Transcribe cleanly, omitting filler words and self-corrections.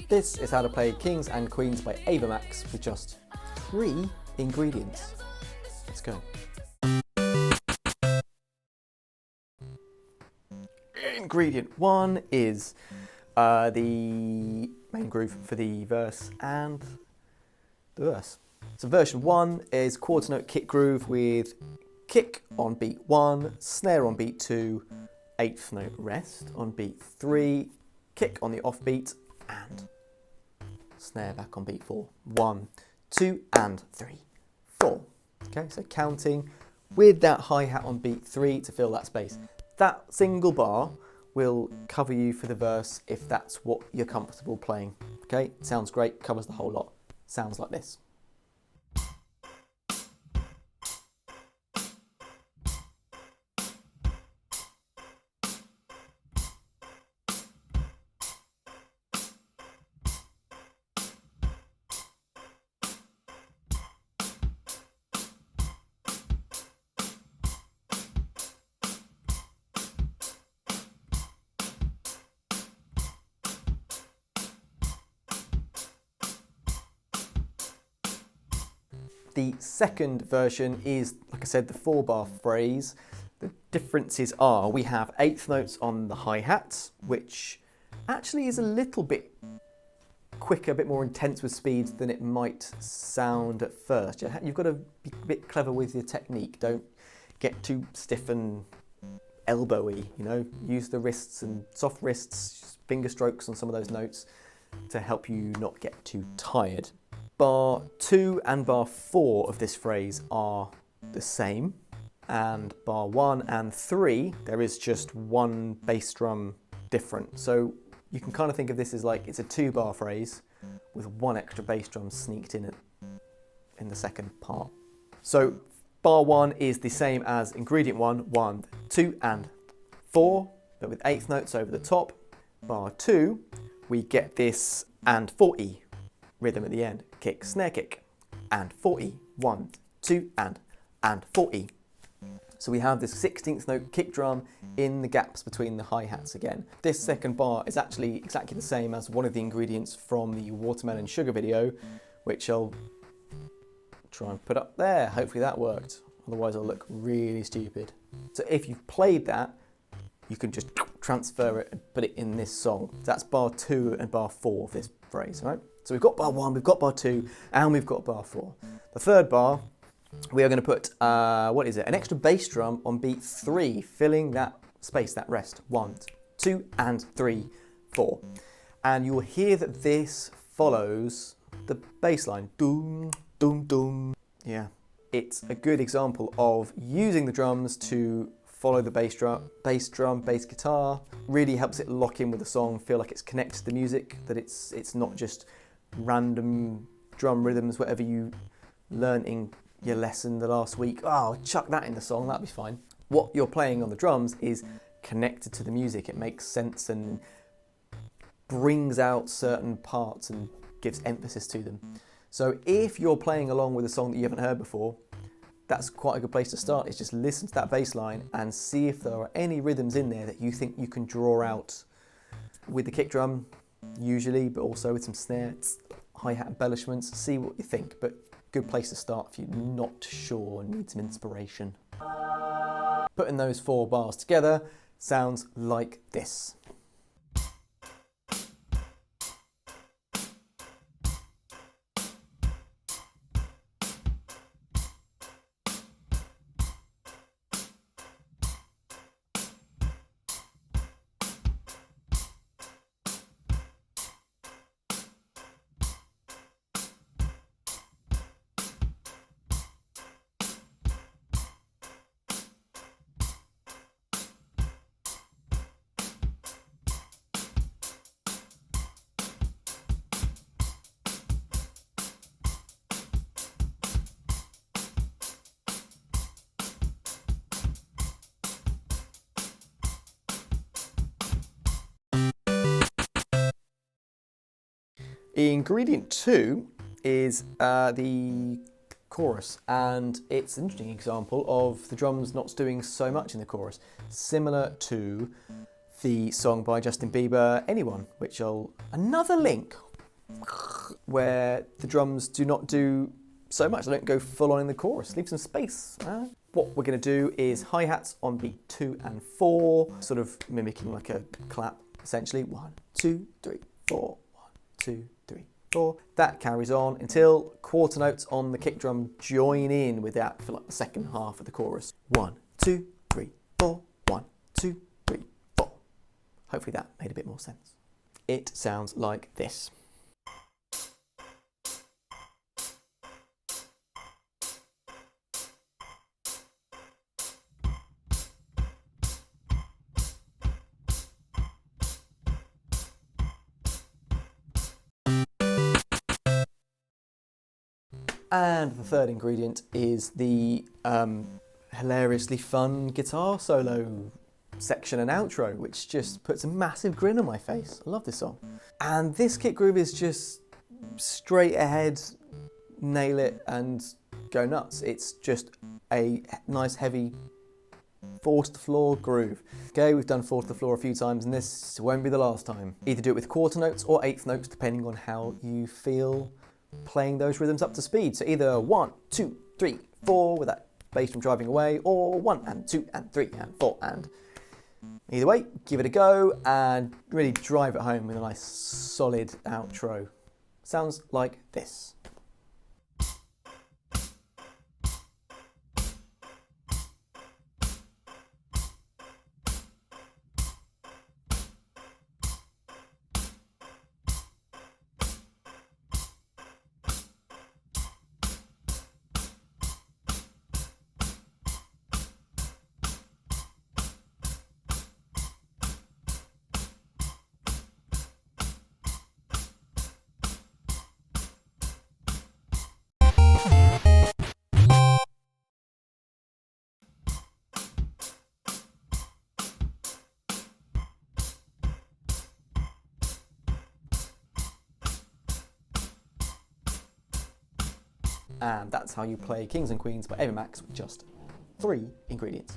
This is how to play Kings and Queens by Ava Max with just 3 ingredients. Let's go. Ingredient 1 is the main groove for the verse and the verse. So version 1 is quarter note kick groove with kick on beat 1, snare on beat 2, 8th note rest on beat 3, kick on the off beat, and snare back on beat 4. 1, 2, and 3, 4. Okay, so counting with that hi-hat on beat 3 to fill that space. That single bar will cover you for the verse if that's what you're comfortable playing. Okay, sounds great, covers the whole lot. Sounds like this. The second version is, like I said, the 4-bar phrase. The differences are we have 8th notes on the hi-hats, which actually is a little bit quicker, a bit more intense with speed than it might sound at first. You've got to be a bit clever with your technique. Don't get too stiff and elbowy, you know. Use the wrists and soft wrists, finger strokes on some of those notes to help you not get too tired. Bar 2 and bar 4 of this phrase are the same, and bar 1 and 3, there is just one bass drum different. So you can kind of think of this as like it's a 2-bar phrase with one extra bass drum sneaked in the second part. So bar 1 is the same as ingredient 1, 1, 2, and 4, but with 8th notes over the top. Bar 2, we get this and 4E rhythm at the end. Kick, snare kick, and 4E. 1, 2, and 4E. So we have this 16th note kick drum in the gaps between the hi-hats again. This second bar is actually exactly the same as one of the ingredients from the Watermelon Sugar video, which I'll try and put up there. Hopefully that worked. Otherwise I'll look really stupid. So if you've played that, you can just transfer it and put it in this song. So that's bar 2 and bar 4 of this phrase, right? So we've got bar 1, we've got bar 2, and we've got bar 4. The third bar, we are going to put, an extra bass drum on beat 3, filling that space, that rest. 1, 2, and 3, 4. And you'll hear that this follows the bass line. Doom, doom, doom. Yeah. It's a good example of using the drums to follow the bass drum, bass guitar. Really helps it lock in with the song, feel like it's connected to the music, that it's not just random drum rhythms, whatever you learnt in your lesson the last week. Oh, chuck that in the song, that'll be fine. What you're playing on the drums is connected to the music. It makes sense and brings out certain parts and gives emphasis to them. So if you're playing along with a song that you haven't heard before, that's quite a good place to start. Is just listen to that bass line and see if there are any rhythms in there that you think you can draw out with the kick drum, usually, but also with some snare, hi-hat embellishments. See what you think, but good place to start if you're not sure and need some inspiration. Putting those 4 bars together sounds like this. Ingredient 2 is the chorus, and it's an interesting example of the drums not doing so much in the chorus, similar to the song by Justin Bieber, Anyone, which another link. where the drums do not do so much. They don't go full on in the chorus. Leave some space. What we're going to do is hi-hats on beat 2 and 4, sort of mimicking like a clap, essentially. 1, 2, 3, 4. 1, 2, 3, 4. That carries on until quarter notes on the kick drum join in with that for like the second half of the chorus. 1, 2, 3, 4. 1, 2, 3, 4. Hopefully that made a bit more sense. It sounds like this. And the third ingredient is the hilariously fun guitar solo section and outro, which just puts a massive grin on my face. I love this song. And this kick groove is just straight ahead, nail it and go nuts. It's just a nice heavy 4 to the floor groove. Okay, we've done 4 to the floor a few times and this won't be the last time. Either do it with quarter notes or eighth notes, depending on how you feel playing those rhythms up to speed. So either 1, 2, 3, 4 with that bass drum driving away, or 1 and 2 and 3 and 4 and. Either way, give it a go and really drive it home with a nice solid outro. Sounds like this. And that's how you play Kings and Queens by Ava Max with just 3 ingredients.